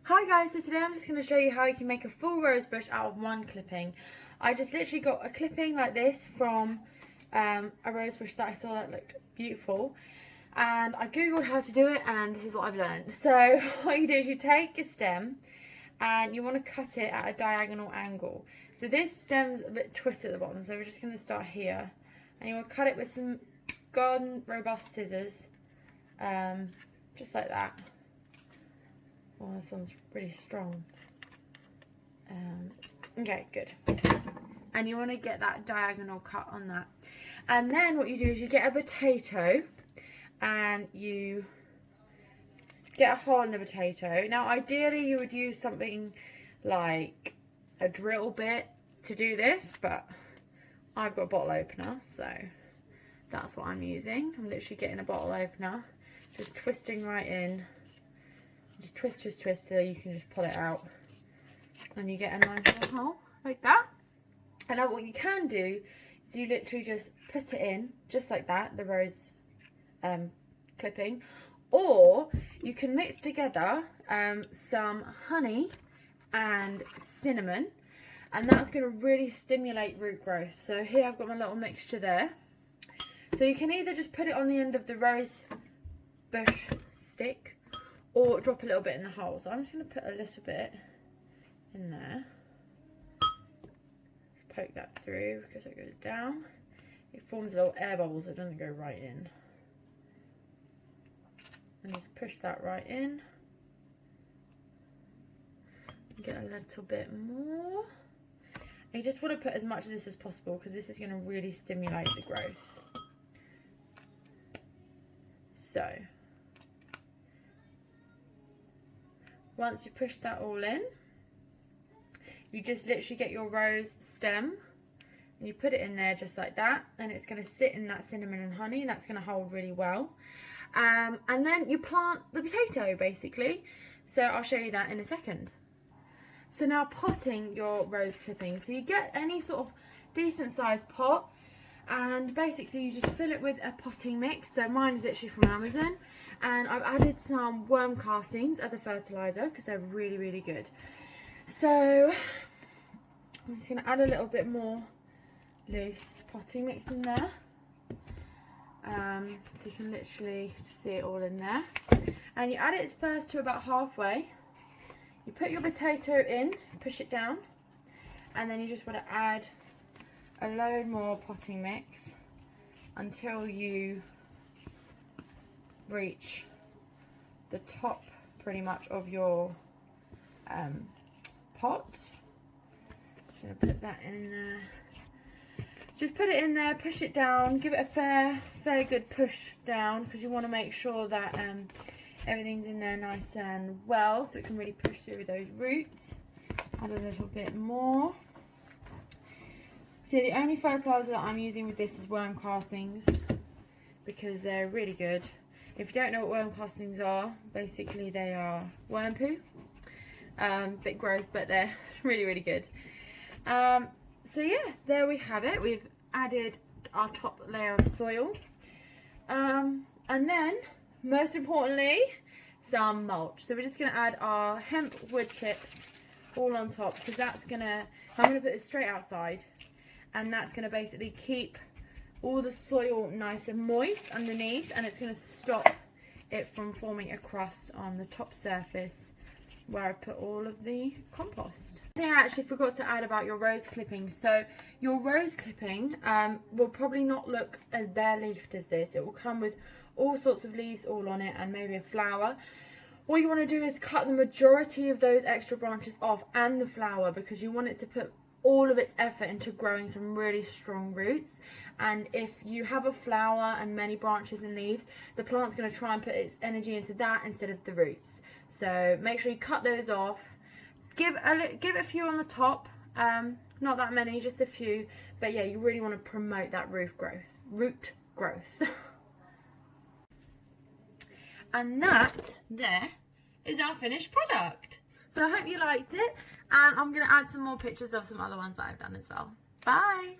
Hi guys, so today I'm just going to show you how you can make a full rose bush out of one clipping. I just literally got a clipping like this from a rose bush that I saw that looked beautiful, and I googled how to do it, and this is what I've learned. So what you do is you take a stem and you want to cut it at a diagonal angle. So this stem's a bit twisted at the bottom, so we're just going to start here, and you want to cut it with some Garden Robust scissors, just like that. Oh, this one's pretty strong. Okay, good. And you want to get that diagonal cut on that. And then what you do is you get a potato and you get a hole in the potato. Now, ideally, you would use something like a drill bit to do this, but I've got a bottle opener, so that's what I'm using. I'm literally getting a bottle opener, just twisting right in. Just twist so you can just pull it out, and you get a nice little hole like that. And now what you can do is you literally just put it in just like that, the rose clipping, or you can mix together some honey and cinnamon, and that's going to really stimulate root growth. So here I've got my little mixture there. So you can either just put it on the end of the rose bush stick, or drop a little bit in the hole. So I'm just going to put a little bit in there. Just poke that through because it goes down. It forms little air bubbles, it doesn't go right in. And just push that right in. Get a little bit more. And you just want to put as much of this as possible because this is going to really stimulate the growth. So once you push that all in, you just literally get your rose stem and you put it in there just like that, and it's going to sit in that cinnamon and honey, and that's going to hold really well. And then you plant the potato basically. So I'll show you that in a second. So now potting your rose clippings. So you get any sort of decent sized pot, and basically you just fill it with a potting mix. So mine is actually from Amazon, and I've added some worm castings as a fertilizer because they're really, really good. So I'm just going to add a little bit more loose potting mix in there. So you can literally just see it all in there. And you add it first to about halfway. You put your potato in, push it down, and then you just want to add a load more potting mix until you reach the top pretty much of your pot. Just going to put that in there. Just put it in there, push it down, give it a fair good push down because you want to make sure that everything's in there nice and well, so it can really push through those roots. Add a little bit more. So the only fertilizer that I'm using with this is worm castings because they're really good. If you don't know what worm castings are, basically they are worm poo. Bit gross, but they're really, really good. So yeah, there we have it. We've added our top layer of soil. And then, most importantly, some mulch. So we're just going to add our hemp wood chips all on top because that's going to, I'm going to put it straight outside. And that's going to basically keep all the soil nice and moist underneath, and it's going to stop it from forming a crust on the top surface where I put all of the compost. I think I actually forgot to add about your rose clipping. So your rose clipping will probably not look as bare leafed as this. It will come with all sorts of leaves all on it and maybe a flower. What you want to do is cut the majority of those extra branches off and the flower because you want it to put all of its effort into growing some really strong roots. And if you have a flower and many branches and leaves, the plant's going to try and put its energy into that instead of the roots. So make sure you cut those off. Give a few on the top, not that many, just a few. But yeah, you really want to promote that root growth. And that there is our finished product. So I hope you liked it, and I'm going to add some more pictures of some other ones that I've done as well. Bye!